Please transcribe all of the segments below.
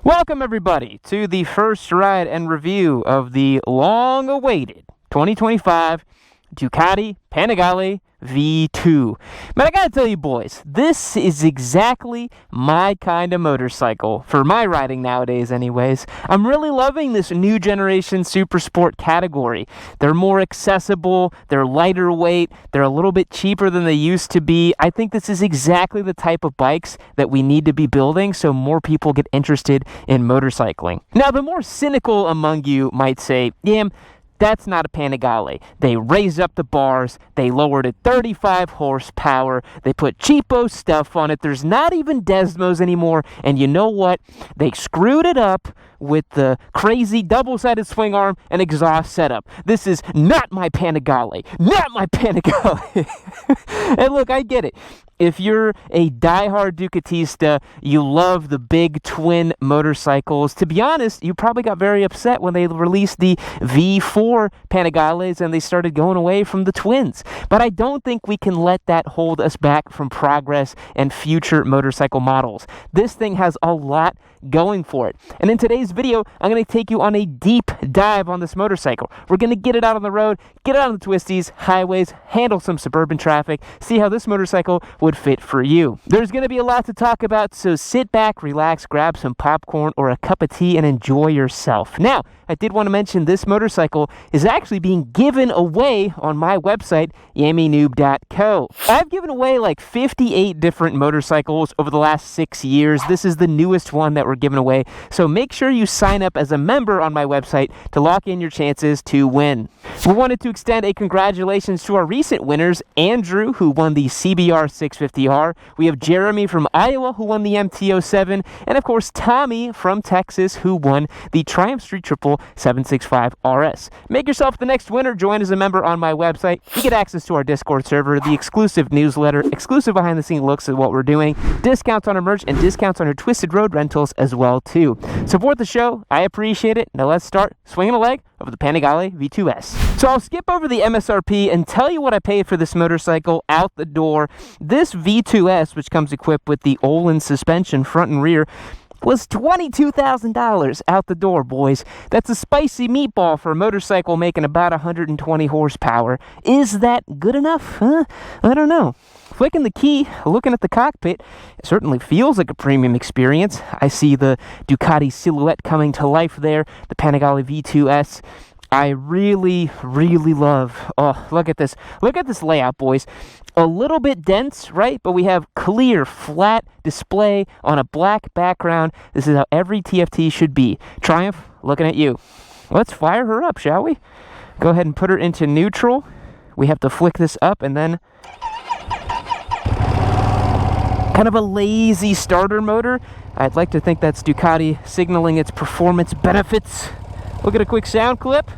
Welcome everybody to the first ride and review of the long-awaited 2025 Ducati Panigale V2. But I gotta tell you boys, this is exactly my kind of motorcycle, for my riding nowadays anyways. I'm really loving this new generation super sport category. They're more accessible, they're lighter weight, they're a little bit cheaper than they used to be. I think this is exactly the type of bikes that we need to be building so more people get interested in motorcycling. Now the more cynical among you might say, yeah, that's not a Panigale. They raised up the bars, they lowered it 35 horsepower, they put cheapo stuff on it, there's not even Desmos anymore, and you know what? They screwed it up with the crazy double-sided swing arm and exhaust setup. This is not my Panigale. Not my Panigale. And look, I get it. If you're a diehard Ducatista, you love the big twin motorcycles. To be honest, you probably got very upset when they released the V4 Panigales and they started going away from the twins. But I don't think we can let that hold us back from progress and future motorcycle models. This thing has a lot going for it. And in today's video, I'm going to take you on a deep dive on this motorcycle. We're going to get it out on the road, get it out on the twisties, highways, handle some suburban traffic, see how this motorcycle would fit for you. There's going to be a lot to talk about, so sit back, relax, grab some popcorn or a cup of tea and enjoy yourself. Now, I did want to mention this motorcycle is actually being given away on my website, yammynoob.co. I've given away like 58 different motorcycles over the last 6 years. This is the newest one that we're giving away, so make sure you sign up as a member on my website to lock in your chances to win. We wanted to extend a congratulations to our recent winners, Andrew, who won the CBR 650R. We have Jeremy from Iowa, who won the MT-07, and of course Tommy from Texas, who won the Triumph Street Triple 765 RS. Make yourself the next winner. Join as a member on my website. You get access to our Discord server, the exclusive newsletter, exclusive behind-the-scenes looks at what we're doing, discounts on our merch, and discounts on our Twisted Road rentals as well too. Support the show. I appreciate it. Now let's start swinging a leg of the Panigale V2S. So I'll skip over the MSRP and tell you what I paid for this motorcycle out the door. This V2S, which comes equipped with the Olin suspension front and rear, was $22,000 out the door, boys. That's a spicy meatball for a motorcycle making about 120 horsepower. Is that good enough? I don't know. Flicking the key, looking at the cockpit, it certainly feels like a premium experience. I see the Ducati silhouette coming to life there, the Panigale V2S. I really, really love, oh, look at this. Look at this layout, boys. A little bit dense, right? But we have clear, flat display on a black background. This is how every TFT should be. Triumph, looking at you. Let's fire her up, shall we? Go ahead and put her into neutral. We have to flick this up and then kind of a lazy starter motor. I'd like to think that's Ducati signaling its performance benefits. Look at a quick sound clip.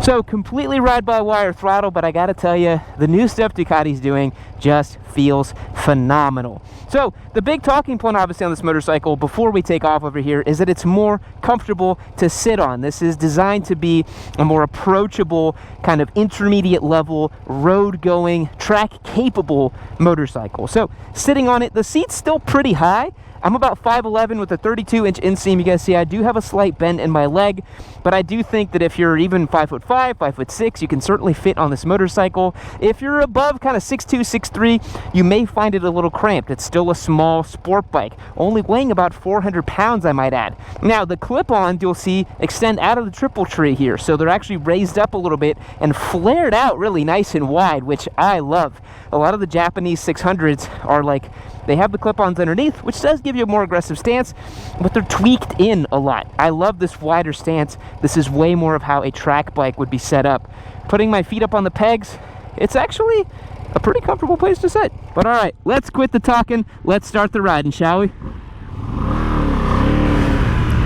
So completely ride-by-wire throttle, but I gotta tell you, the new stuff Ducati's doing just feels phenomenal. So the big talking point obviously on this motorcycle before we take off over here is that it's more comfortable to sit on. This is designed to be a more approachable, kind of intermediate level, road-going, track-capable motorcycle. So sitting on it, the seat's still pretty high. I'm about 5'11" with a 32-inch inseam. You guys see I do have a slight bend in my leg, but I do think that if you're even 5'5", 5'6", you can certainly fit on this motorcycle. If you're above kind of 6'2", 6'3", you may find it a little cramped. It's still a small sport bike, only weighing about 400 pounds, I might add. Now, the clip-ons, you'll see, extend out of the triple tree here, so they're actually raised up a little bit and flared out really nice and wide, which I love. A lot of the Japanese 600s are like, they have the clip-ons underneath, which does give you a more aggressive stance, but they're tweaked in a lot. I love this wider stance. This is way more of how a track bike would be set up. Putting my feet up on the pegs, it's actually a pretty comfortable place to sit. But all right, let's quit the talking. Let's start the riding, shall we?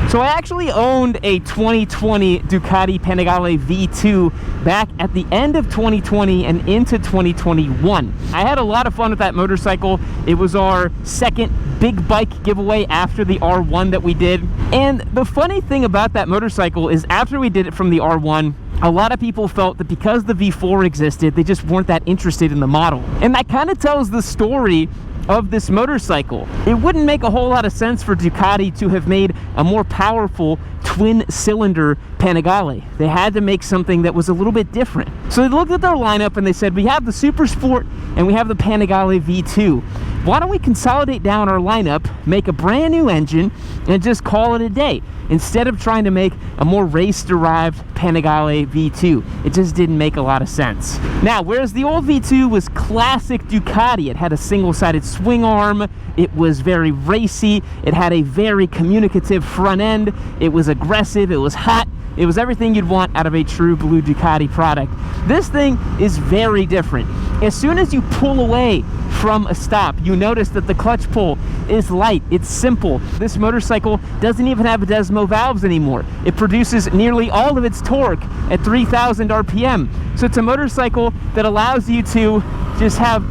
So I actually owned a 2020 Ducati Panigale V2 back at the end of 2020 and into 2021. I had a lot of fun with that motorcycle. It was our second big bike giveaway after the R1 that we did. And the funny thing about that motorcycle is after we did it from the R1, a lot of people felt that because the V4 existed, they just weren't that interested in the model. And that kind of tells the story of this motorcycle. It wouldn't make a whole lot of sense for Ducati to have made a more powerful twin-cylinder Panigale. They had to make something that was a little bit different. So they looked at their lineup and they said, we have the Super Sport and we have the Panigale V2. Why don't we consolidate down our lineup, make a brand new engine, and just call it a day, instead of trying to make a more race-derived Panigale V2. It just didn't make a lot of sense. Now, whereas the old V2 was classic Ducati, it had a single-sided swing arm, it was very racy, it had a very communicative front end, it was aggressive, it was hot, it was everything you'd want out of a true blue Ducati product. This thing is very different. As soon as you pull away from a stop, you notice that the clutch pull is light, it's simple. This motorcycle doesn't even have Desmo valves anymore. It produces nearly all of its torque at 3,000 RPM. So it's a motorcycle that allows you to just have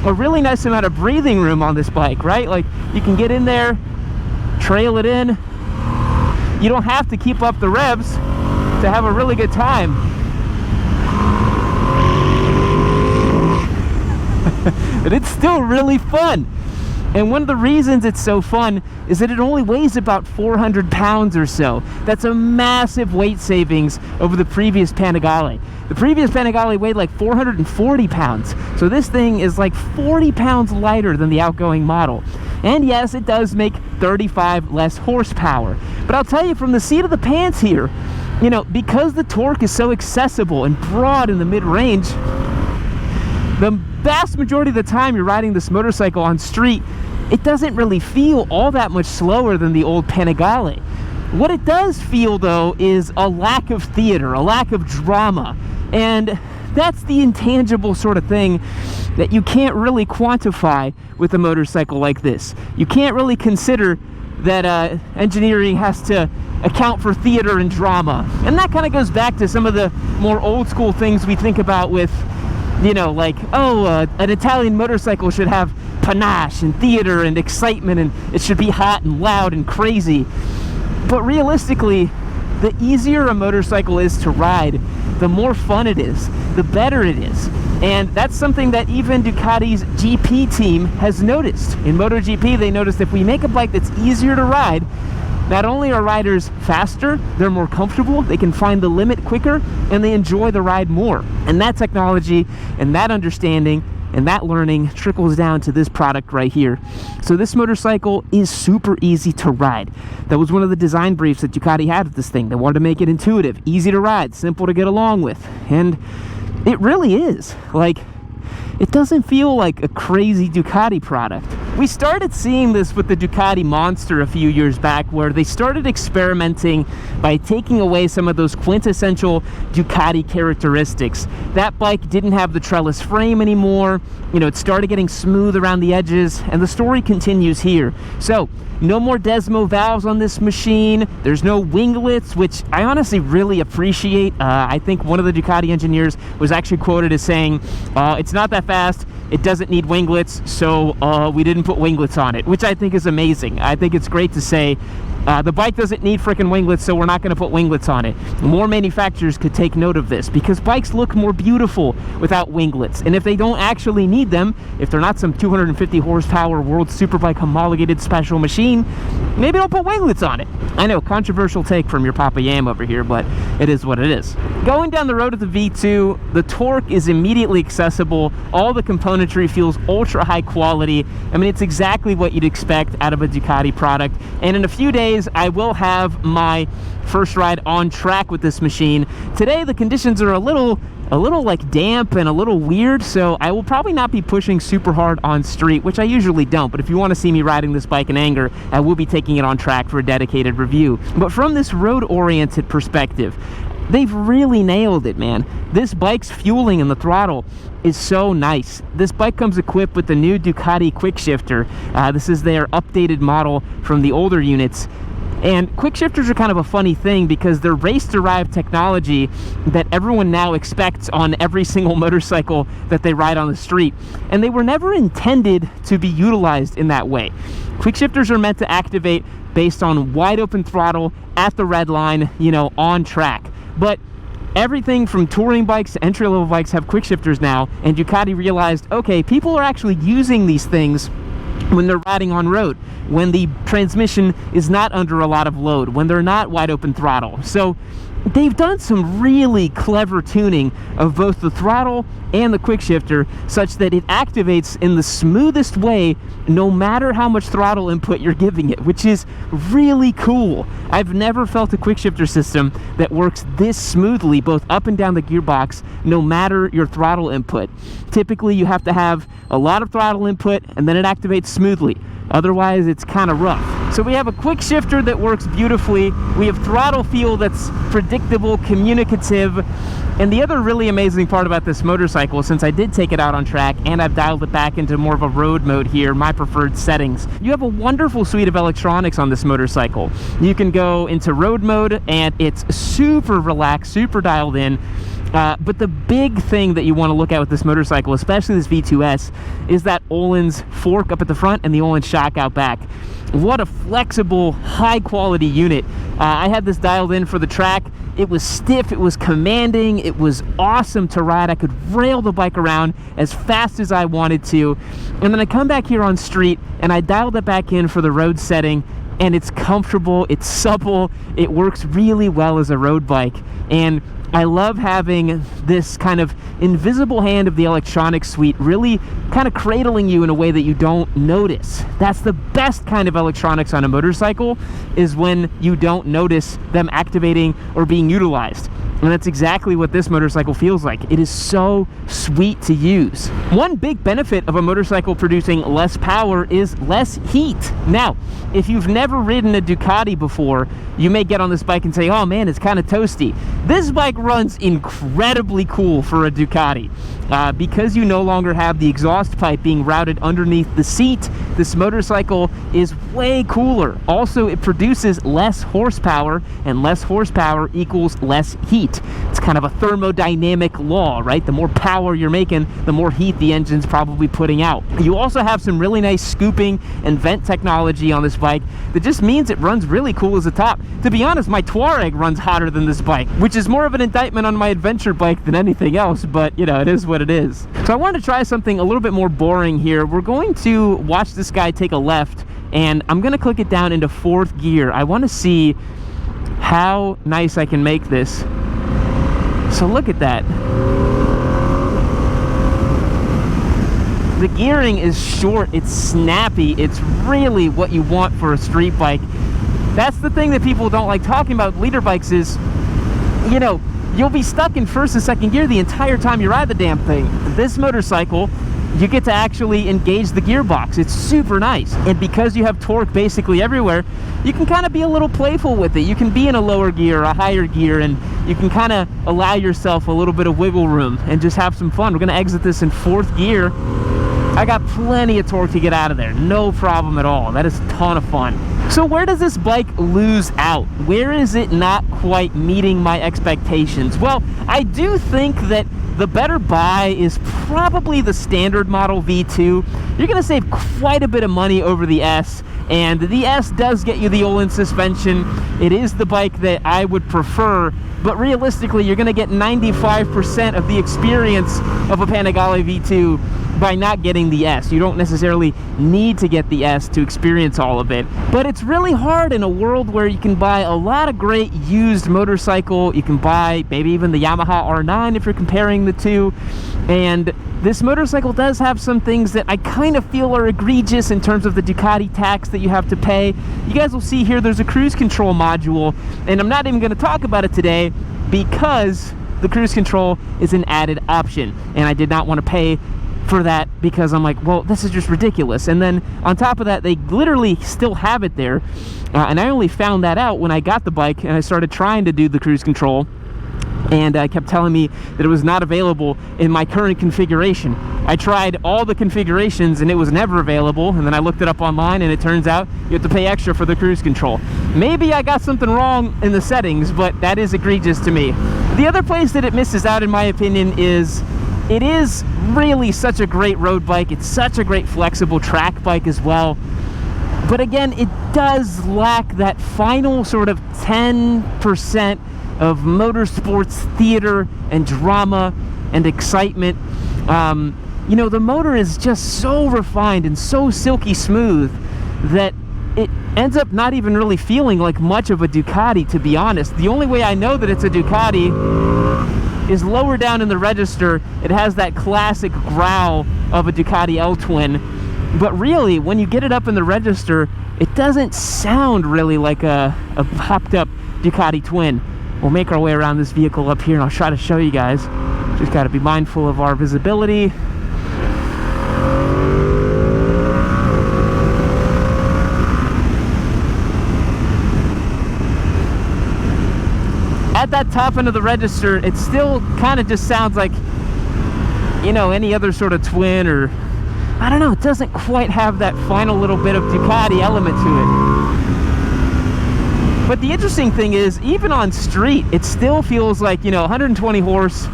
a really nice amount of breathing room on this bike, right? Like, you can get in there, trail it in. You don't have to keep up the revs to have a really good time. But it's still really fun. And one of the reasons it's so fun is that it only weighs about 400 pounds or so. That's a massive weight savings over the previous Panigale. The previous Panigale weighed like 440 pounds. So this thing is like 40 pounds lighter than the outgoing model. And yes, it does make 35 less horsepower. But I'll tell you, from the seat of the pants here, you know, because the torque is so accessible and broad in the mid-range, the vast majority of the time you're riding this motorcycle on street, it doesn't really feel all that much slower than the old Panigale. What it does feel, though, is a lack of theater, a lack of drama. And that's the intangible sort of thing that you can't really quantify with a motorcycle like this. You can't really consider that engineering has to account for theater and drama. And that kind of goes back to some of the more old school things we think about with, you know, like, oh, an Italian motorcycle should have panache and theater and excitement, and it should be hot and loud and crazy. But realistically, the easier a motorcycle is to ride, the more fun it is, the better it is. And that's something that even Ducati's GP team has noticed. In MotoGP, they noticed if we make a bike that's easier to ride, not only are riders faster, they're more comfortable, they can find the limit quicker, and they enjoy the ride more. And that technology and that understanding and that learning trickles down to this product right here. So this motorcycle is super easy to ride. That was one of the design briefs that Ducati had with this thing. They wanted to make it intuitive, easy to ride, simple to get along with. And it really is. Like, it doesn't feel like a crazy Ducati product. We started seeing this with the Ducati Monster a few years back, where they started experimenting by taking away some of those quintessential Ducati characteristics. That bike didn't have the trellis frame anymore. You know, it started getting smooth around the edges, and the story continues here. So, no more Desmo valves on this machine. There's no winglets, which I honestly really appreciate. I think one of the Ducati engineers was actually quoted as saying, it's not that fast, it doesn't need winglets, so we didn't put winglets on it, which I think is amazing. I think it's great to say, the bike doesn't need frickin' winglets, so we're not going to put winglets on it. More manufacturers could take note of this, because bikes look more beautiful without winglets. And if they don't actually need them, if they're not some 250 horsepower World Superbike homologated special machine, maybe don't put winglets on it. I know, controversial take from your Papa Yam over here, but it is what it is. Going down the road of the V2, the torque is immediately accessible. All the componentry feels ultra high quality. I mean, it's exactly what you'd expect out of a Ducati product. And in a few days, I will have my first ride on track with this machine. Today, the conditions are a little like damp and a little weird, so I will probably not be pushing super hard on street, which I usually don't. But if you want to see me riding this bike in anger, I will be taking it on track for a dedicated review. But from this road-oriented perspective, they've really nailed it, man. This bike's fueling in the throttle is so nice. This bike comes equipped with the new Ducati quick shifter. This is their updated model from the older units. And quick shifters are kind of a funny thing, because they're race-derived technology that everyone now expects on every single motorcycle that they ride on the street. And they were never intended to be utilized in that way. Quick shifters are meant to activate based on wide open throttle at the red line, you know, on track. But Everything from touring bikes to entry-level bikes have quick shifters now, and Ducati realized, okay, people are actually using these things when they're riding on road, when the transmission is not under a lot of load, when they're not wide open throttle. So they've done some really clever tuning of both the throttle and the quick shifter such that it activates in the smoothest way no matter how much throttle input you're giving it, which is really cool. I've never felt a quick shifter system that works this smoothly both up and down the gearbox no matter your throttle input. Typically you have to have a lot of throttle input and then it activates smoothly. Otherwise, it's kind of rough. So we have a quick shifter that works beautifully. We have throttle feel that's predictable, communicative. And the other really amazing part about this motorcycle, since I did take it out on track and I've dialed it back into more of a road mode here, my preferred settings, you have a wonderful suite of electronics on this motorcycle. You can go into road mode and it's super relaxed, super dialed in. But the big thing that you want to look at with this motorcycle, especially this V2S, is that Öhlins fork up at the front and the Öhlins shock out back. What a flexible, high-quality unit. I had this dialed in for the track. It was stiff, it was commanding, it was awesome to ride. I could rail the bike around as fast as I wanted to. And then I come back here on street and I dialed it back in for the road setting, and it's comfortable, it's supple, it works really well as a road bike. And I love having this kind of invisible hand of the electronic suite really kind of cradling you in a way that you don't notice. That's the best kind of electronics on a motorcycle, is when you don't notice them activating or being utilized. And that's exactly what this motorcycle feels like. It is so sweet to use. One big benefit of a motorcycle producing less power is less heat. Now, if you've never ridden a Ducati before, you may get on this bike and say, oh man, it's kind of toasty. This bike runs incredibly cool for a Ducati. Because you no longer have the exhaust pipe being routed underneath the seat, this motorcycle is way cooler. Also, it produces less horsepower, and less horsepower equals less heat. It's kind of a thermodynamic law, right? The more power you're making, the more heat the engine's probably putting out. You also have some really nice scooping and vent technology on this bike that just means it runs really cool as a top. To be honest, my Touareg runs hotter than this bike, which is more of an indictment on my adventure bike than anything else, but you know, it is what it is. So I wanted to try something a little bit more boring here. We're going to watch this guy take a left, and I'm going to click it down into 4th gear. I want to see how nice I can make this. So look at that. The gearing is short, it's snappy, it's really what you want for a street bike. That's the thing that people don't like talking about leader bikes is, you know, you'll be stuck in 1st and 2nd gear the entire time you ride the damn thing. This motorcycle, you get to actually engage the gearbox. It's super nice. And because you have torque basically everywhere, you can kind of be a little playful with it. You can be in a lower gear, a higher gear, and you can kind of allow yourself a little bit of wiggle room and just have some fun. We're going to exit this in 4th gear. I got plenty of torque to get out of there. No problem at all. That is a ton of fun. So where does this bike lose out? Where is it not quite meeting my expectations? Well, I do think that the better buy is probably the standard model V2. You're going to save quite a bit of money over the S, and the S does get you the Öhlins suspension. It is the bike that I would prefer, but realistically, you're going to get 95% of the experience of a Panigale V2 by not getting the S. You don't necessarily need to get the S to experience all of it, but it's really hard in a world where you can buy a lot of great used motorcycle. You can buy maybe even the Yamaha R9 if you're comparing the two, and this motorcycle does have some things that I kind of feel are egregious in terms of the Ducati tax that you have to pay. You guys will see here there's a cruise control module, and I'm not even going to talk about it today because the cruise control is an added option, and I did not want to pay for that because I'm like, well, this is just ridiculous. And then on top of that, they literally still have it there, and I only found that out when I got the bike and I started trying to do the cruise control, and I kept telling me that it was not available in my current configuration. I tried all the configurations and it was never available, and then I looked it up online and it turns out you have to pay extra for the cruise control. Maybe I got something wrong in the settings, but that is egregious to me. The other place that it misses out, in my opinion, is it is really such a great road bike. It's such a great flexible track bike as well. But again, it does lack that final sort of 10% of motorsports theater and drama and excitement. You know, the motor is just so refined and so silky smooth that it ends up not even really feeling like much of a Ducati, to be honest. The only way I know that it's a Ducati is lower down in the register. It has that classic growl of a Ducati L-twin, but really, when you get it up in the register, it doesn't sound really like a popped up Ducati twin. We'll make our way around this vehicle up here and I'll try to show you guys. Just got to be mindful of our visibility. At that top end of the register, it still kind of just sounds like, you know, any other sort of twin, or I don't know, it doesn't quite have that final little bit of Ducati element to it. But the interesting thing is, even on street, it still feels like, you know, 120 horse.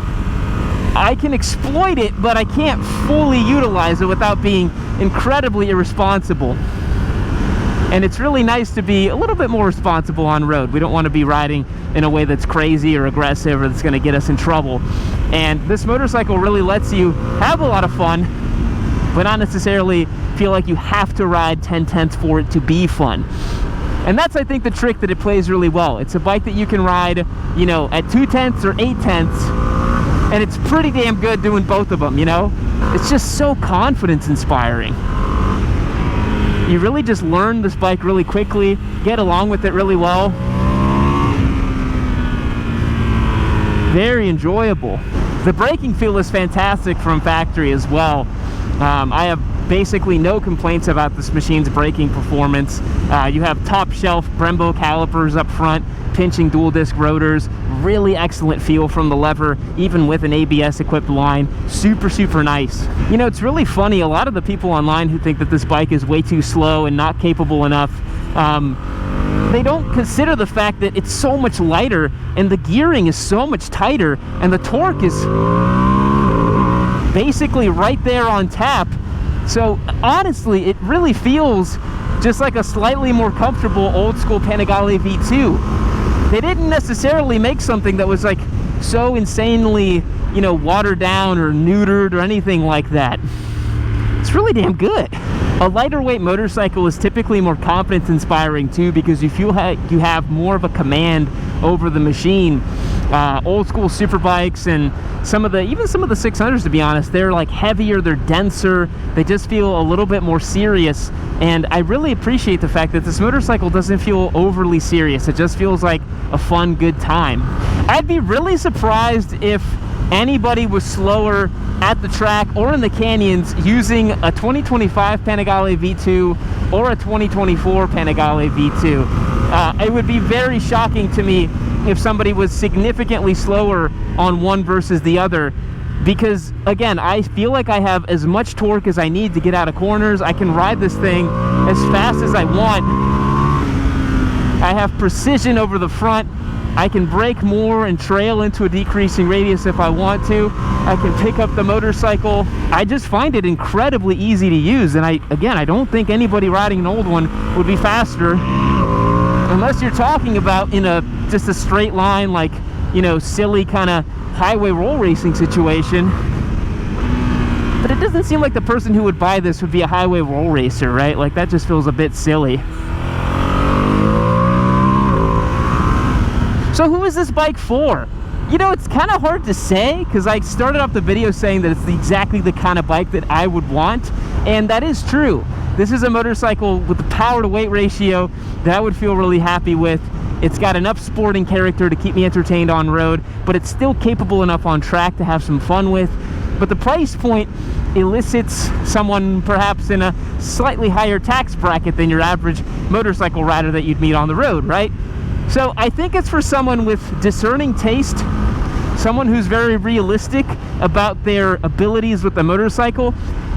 I can exploit it, but I can't fully utilize it without being incredibly irresponsible. And it's really nice to be a little bit more responsible on road. We don't want to be riding in a way that's crazy or aggressive or that's going to get us in trouble. And this motorcycle really lets you have a lot of fun, but not necessarily feel like you have to ride 10/10 for it to be fun. And that's, I think, the trick that it plays really well. It's a bike that you can ride, you know, at 2/10 or 8/10, and it's pretty damn good doing both of them, you know? It's just so confidence inspiring. You really just learn this bike really quickly, get along with it really well. Very enjoyable. The braking feel is fantastic from factory as well. I have basically no complaints about this machine's braking performance. You have top shelf Brembo calipers up front, pinching dual disc rotors, really excellent feel from the lever, even with an ABS equipped line. Super nice. You know, it's really funny, a lot of the people online who think that this bike is way too slow and not capable enough, they don't consider the fact that it's so much lighter and the gearing is so much tighter and the torque is basically right there on tap. So honestly, it really feels just like a slightly more comfortable old school Panigale V2. They didn't necessarily make something that was like so insanely, you know, watered down or neutered or anything like that. It's really damn good. A lighter weight motorcycle is typically more confidence inspiring too, because you feel like you have more of a command over the machine. Old school super bikes and even some of the 600s, to be honest, they're like heavier, they're denser, they just feel a little bit more serious. And I really appreciate the fact that this motorcycle doesn't feel overly serious. It just feels like a fun, good time. I'd be really surprised if anybody was slower at the track or in the canyons using a 2025 Panigale V2 or a 2024 Panigale V2. It would be very shocking to me if somebody was significantly slower on one versus the other, because again, I feel like I have as much torque as I need to get out of corners. I can ride this thing as fast as I want. I have precision over the front. I can brake more and trail into a decreasing radius if I want to. I can pick up the motorcycle. I just find it incredibly easy to use, and I don't think anybody riding an old one would be faster, unless you're talking about in just a straight line, like, you know, silly kind of highway roll racing situation. But it doesn't seem like the person who would buy this would be a highway roll racer, right? Like, that just feels a bit silly. So who is this bike for? You know, it's kind of hard to say, because I started off the video saying that it's exactly the kind of bike that I would want, and that is true. This is a motorcycle with the power to weight ratio that I would feel really happy with. It's got enough sporting character to keep me entertained on road, but it's still capable enough on track to have some fun with. But the price point elicits someone perhaps in a slightly higher tax bracket than your average motorcycle rider that you'd meet on the road, right? So I think it's for someone with discerning taste, someone who's very realistic about their abilities with the motorcycle,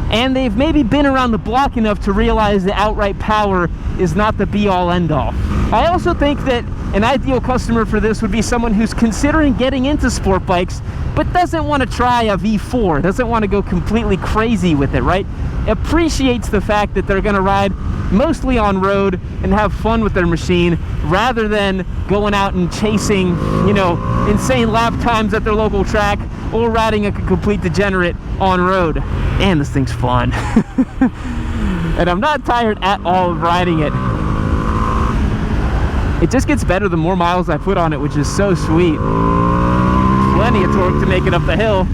and they've maybe been around the block enough to realize the outright power is not the be-all end-all. I also think that an ideal customer for this would be someone who's considering getting into sport bikes but doesn't want to try a V4, doesn't want to go completely crazy with it, right? Appreciates the fact that they're going to ride mostly on road and have fun with their machine rather than going out and chasing, you know, insane lap times at their local track or riding a complete degenerate on road. Man, this thing's fun. And I'm not tired at all of riding it. It just gets better the more miles I put on it, which is so sweet. Plenty of torque to make it up the hill.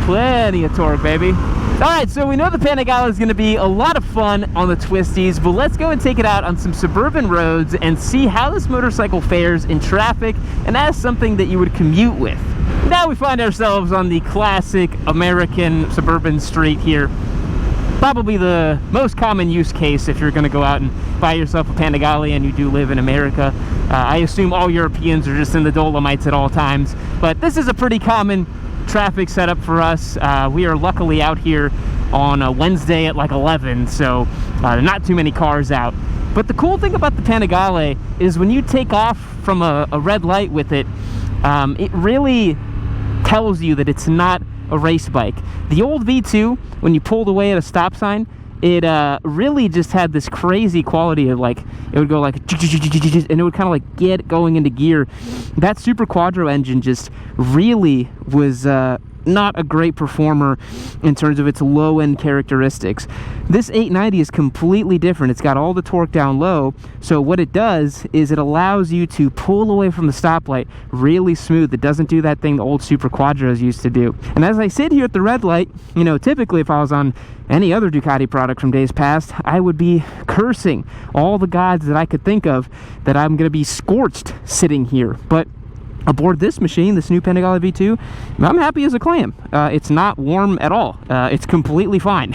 Plenty of torque, baby. All right, so we know the Panigale is going to be a lot of fun on the twisties, but let's go and take it out on some suburban roads and see how this motorcycle fares in traffic and as something that you would commute with. Now we find ourselves on the classic American suburban street here. Probably the most common use case if you're going to go out and buy yourself a Panigale and you do live in America. I assume all Europeans are just in the Dolomites at all times, but this is a pretty common traffic setup for us. We are luckily out here on a Wednesday at like 11, so not too many cars out. But the cool thing about the Panigale is when you take off from a red light with it, it really tells you that it's not a race bike. The old V2, when you pulled away at a stop sign, it really just had this crazy quality of like, it would go like, and it would kind of like get going into gear. That Super Quattro engine just really was not a great performer in terms of its low-end characteristics. This 890 is completely different. It's got all the torque down low, so what it does is it allows you to pull away from the stoplight really smooth. It doesn't do that thing the old Super Quattros used to do. And as I sit here at the red light, you know, typically if I was on any other Ducati product from days past, I would be cursing all the gods that I could think of that I'm going to be scorched sitting here. But aboard this machine, this new Panigale V2, I'm happy as a clam. It's not warm at all. It's completely fine.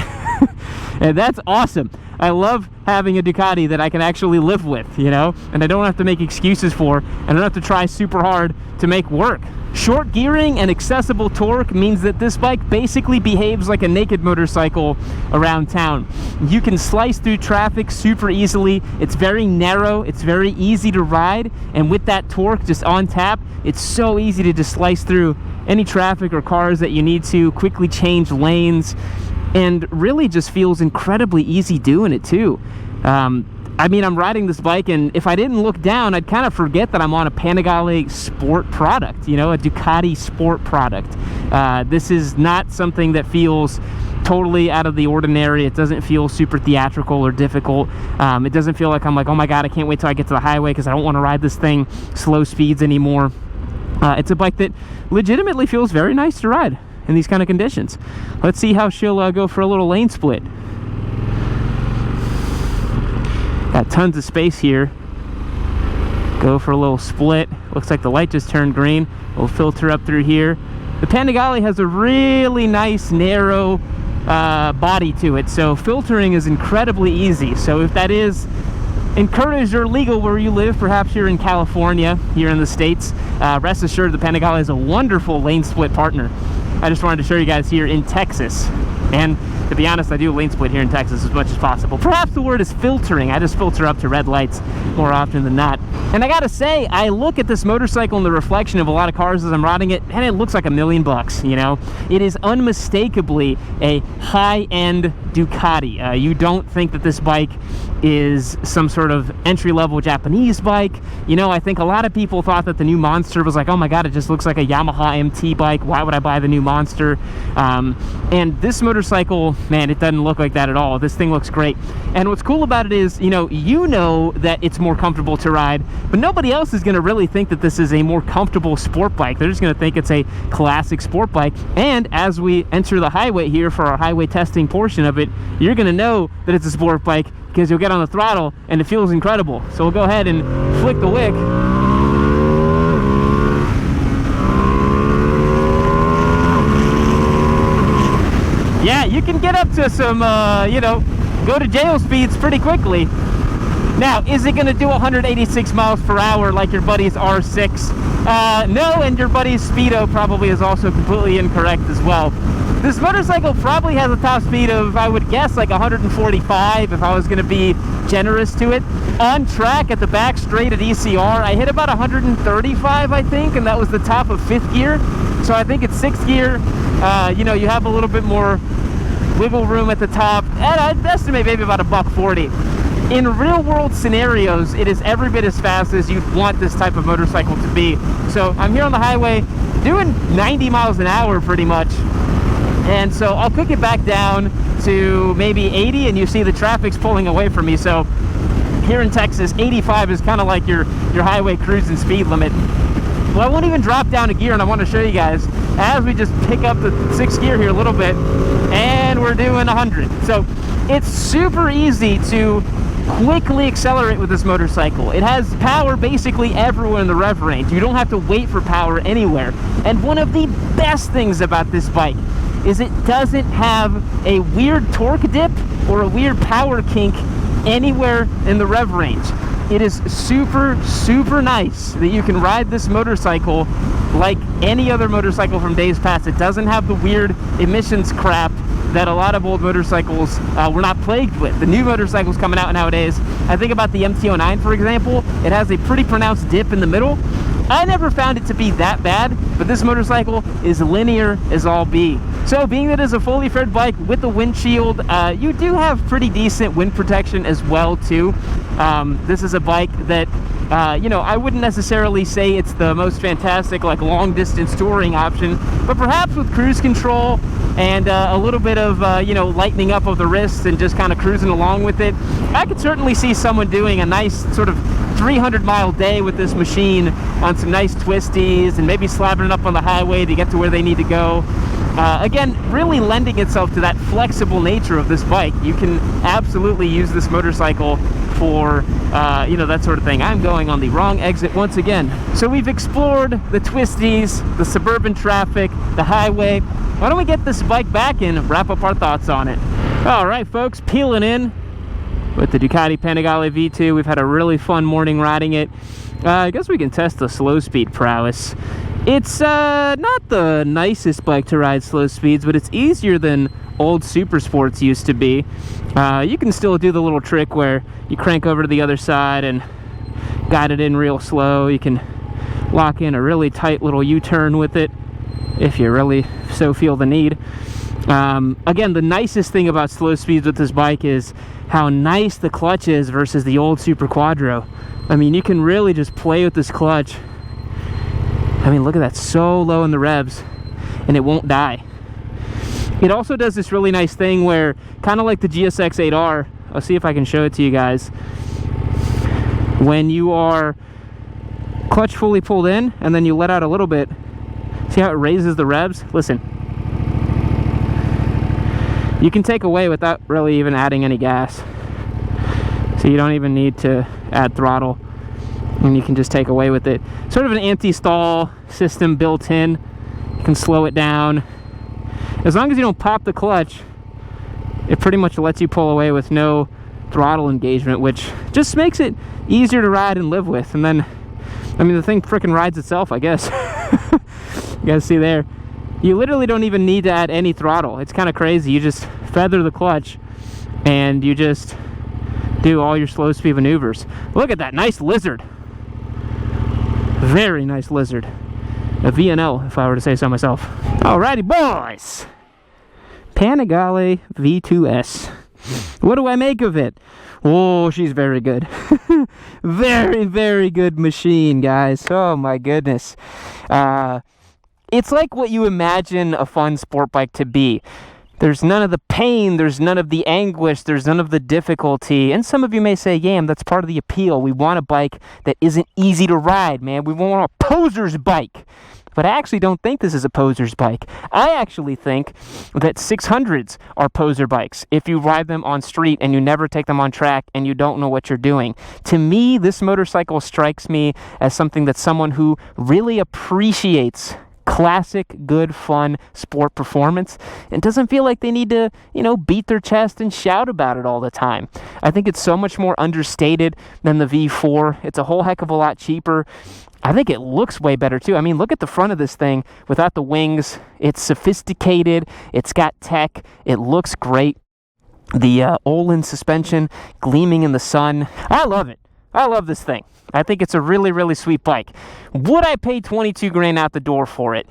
And that's awesome. I love having a Ducati that I can actually live with, you know, and I don't have to make excuses for, and I don't have to try super hard to make work. Short gearing and accessible torque means that this bike basically behaves like a naked motorcycle around town. You can slice through traffic super easily. It's very narrow, it's very easy to ride, and with that torque just on tap, it's so easy to just slice through any traffic or cars that you need to, quickly change lanes, and really just feels incredibly easy doing it too. I mean, I'm riding this bike, and if I didn't look down, I'd kind of forget that I'm on a Panigale sport product, you know, a Ducati sport product. This is not something that feels totally out of the ordinary. It doesn't feel super theatrical or difficult. It doesn't feel like I'm like, oh my God, I can't wait till I get to the highway because I don't want to ride this thing slow speeds anymore. It's a bike that legitimately feels very nice to ride in these kind of conditions. Let's see how she'll go for a little lane split. Got tons of space here. Go for a little split. Looks like the light just turned green. We'll filter up through here. The Panigale has a really nice narrow body to it, so filtering is incredibly easy. So if that is encouraged or legal where you live, perhaps you're in California, here in the States, rest assured the Panigale is a wonderful lane split partner. I just wanted to show you guys here in Texas. And to be honest, I do lane split here in Texas as much as possible. Perhaps the word is filtering. I just filter up to red lights more often than not. And I gotta say, I look at this motorcycle in the reflection of a lot of cars as I'm riding it, and it looks like $1 million bucks, you know? It is unmistakably a high-end Ducati. You don't think that this bike is some sort of entry-level Japanese bike. You know, I think a lot of people thought that the new Monster was like, oh my God, it just looks like a Yamaha MT bike. Why would I buy the new Monster? And this motorcycle, man, it doesn't look like that at all. This thing looks great. And what's cool about it is, you know that it's more comfortable to ride, but nobody else is going to really think that this is a more comfortable sport bike. They're just going to think it's a classic sport bike. And as we enter the highway here for our highway testing portion of it, you're going to know that it's a sport bike because you'll get on the throttle and it feels incredible. So we'll go ahead and flick the wick. Yeah, you can get up to some, go to jail speeds pretty quickly. Now, is it going to do 186 miles per hour like your buddy's R6? No, and your buddy's Speedo probably is also completely incorrect as well. This motorcycle probably has a top speed of, I would guess, like 145 if I was going to be generous to it. On track at the back straight at ECR, I hit about 135, I think, and that was the top of 5th gear. So I think it's 6th gear. You have a little bit more wiggle room at the top, and I'd estimate maybe about $140. In real world scenarios, it is every bit as fast as you'd want this type of motorcycle to be. So I'm here on the highway doing 90 miles an hour pretty much. And so I'll cook it back down to maybe 80, and you see the traffic's pulling away from me. So here in Texas, 85 is kind of like your highway cruising speed limit. Well, I won't even drop down a gear, and I want to show you guys as we just pick up the 6th gear here a little bit, and we're doing 100. So it's super easy to quickly accelerate with this motorcycle. It has power basically everywhere in the rev range. You don't have to wait for power anywhere. And one of the best things about this bike is it doesn't have a weird torque dip or a weird power kink anywhere in the rev range. It is super, super nice that you can ride this motorcycle like any other motorcycle from days past. It doesn't have the weird emissions crap that a lot of old motorcycles were not plagued with. The new motorcycles coming out nowadays, I think about the MT-09 for example, it has a pretty pronounced dip in the middle. I never found it to be that bad, but this motorcycle is linear as all be. So being that it's a fully fed bike with a windshield, you do have pretty decent wind protection as well too. This is a bike that, you know, I wouldn't necessarily say it's the most fantastic like long distance touring option, but perhaps with cruise control and a little bit of, you know, lightening up of the wrists and just kind of cruising along with it, I could certainly see someone doing a nice sort of 300-mile day with this machine on some nice twisties and maybe slapping it up on the highway to get to where they need to go. Again, really lending itself to that flexible nature of this bike. You can absolutely use this motorcycle for, you know, that sort of thing. I'm going on the wrong exit once again. So we've explored the twisties, the suburban traffic, the highway. Why don't we get this bike back and wrap up our thoughts on it? All right, folks, peeling in with the Ducati Panigale V2. We've had a really fun morning riding it. I guess we can test the slow speed prowess. It's not the nicest bike to ride slow speeds, but it's easier than old super sports used to be. You can still do the little trick where you crank over to the other side and guide it in real slow. You can lock in a really tight little U-turn with it if you really so feel the need. Again, the nicest thing about slow speeds with this bike is how nice the clutch is versus the old Super Quattro. I mean, you can really just play with this clutch. I mean, look at that, so low in the revs, and it won't die. It also does this really nice thing where, kind of like the GSX 8R, I'll see if I can show it to you guys. When you are clutch fully pulled in, and then you let out a little bit, see how it raises the revs? Listen. You can take away without really even adding any gas. So you don't even need to add throttle, and you can just take away with it. Sort of an anti-stall system built in. You can slow it down. As long as you don't pop the clutch, it pretty much lets you pull away with no throttle engagement, which just makes it easier to ride and live with. And then, I mean, the thing frickin' rides itself, I guess. You guys see there. You literally don't even need to add any throttle. It's kind of crazy. You just feather the clutch and you just do all your slow speed maneuvers. Look at that nice lizard. Very nice lizard. A VNL, if I were to say so myself. Alrighty, boys. Panigale V2S. What do I make of it? Oh, she's very good. Very, very good machine, guys. Oh my goodness. It's like what you imagine a fun sport bike to be. There's none of the pain, there's none of the anguish, there's none of the difficulty. And some of you may say, yeah, that's part of the appeal. We want a bike that isn't easy to ride, man. We want a poser's bike. But I actually don't think this is a poser's bike. I actually think that 600s are poser bikes if you ride them on street and you never take them on track and you don't know what you're doing. To me, this motorcycle strikes me as something that someone who really appreciates classic, good, fun sport performance and doesn't feel like they need to, you know, beat their chest and shout about it all the time. I think it's so much more understated than the V4. It's a whole heck of a lot cheaper. I think it looks way better too. I mean, look at the front of this thing without the wings. It's sophisticated. It's got tech. It looks great. The Olin suspension gleaming in the sun. I love it. I love this thing. I think it's a really, really sweet bike. Would I pay 22 grand out the door for it?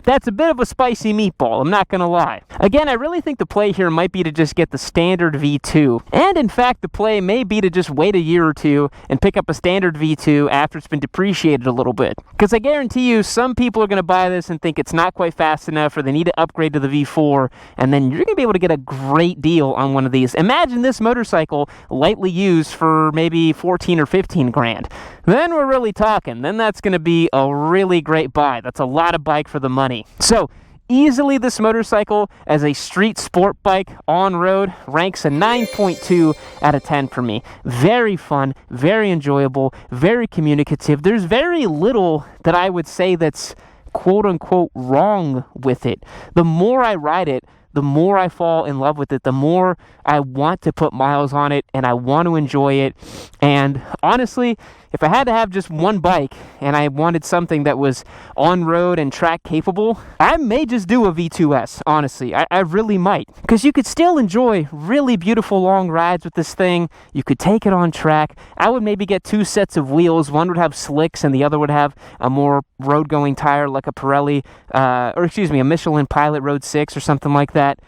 That's a bit of a spicy meatball, I'm not gonna lie. Again, I really think the play here might be to just get the standard V2. And in fact, the play may be to just wait a year or two and pick up a standard V2 after it's been depreciated a little bit. Because I guarantee you, some people are gonna buy this and think it's not quite fast enough, or they need to upgrade to the V4, and then you're gonna be able to get a great deal on one of these. Imagine this motorcycle lightly used for maybe 14 or 15 grand. Then we're really talking. Then that's gonna be a really great buy. That's a lot of bike for the money. So, easily this motorcycle as a street sport bike on road ranks a 9.2 out of 10 for me. Very fun, very enjoyable, very communicative. There's very little that I would say that's quote unquote wrong with it. The more I ride it, the more I fall in love with it, the more I want to put miles on it and I want to enjoy it. And honestly, if I had to have just one bike and I wanted something that was on-road and track capable, I may just do a V2S, honestly. I really might. Because you could still enjoy really beautiful long rides with this thing. You could take it on track. I would maybe get two sets of wheels. One would have slicks and the other would have a more road-going tire like a Pirelli, a Michelin Pilot Road 6 or something like that.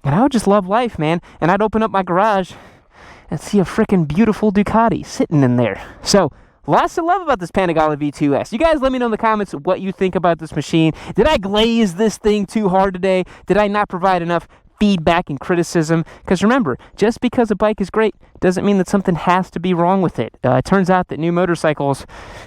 And I would just love life, man. And I'd open up my garage and see a freaking beautiful Ducati sitting in there. So, lots to love about this Panigale V2S. You guys let me know in the comments what you think about this machine. Did I glaze this thing too hard today? Did I not provide enough feedback and criticism? Because remember, just because a bike is great doesn't mean that something has to be wrong with it. It turns out that new motorcycles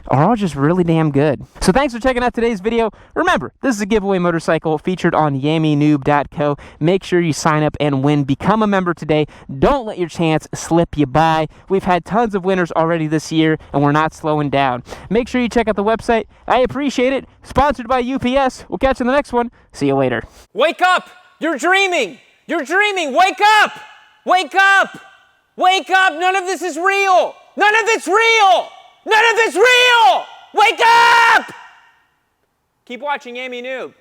are all just really damn good. So thanks for checking out today's video. Remember, this is a giveaway motorcycle featured on yammynoob.co. Make sure you sign up and win. Become a member today. Don't let your chance slip you by. We've had tons of winners already this year, and we're not slowing down. Make sure you check out the website. I appreciate it. Sponsored by UPS. We'll catch you in the next one. See you later. Wake up! You're dreaming! You're dreaming! Wake up! Wake up! Wake up! None of this is real! None of it's real! None of it's real! Wake up! Keep watching Yammy Noob.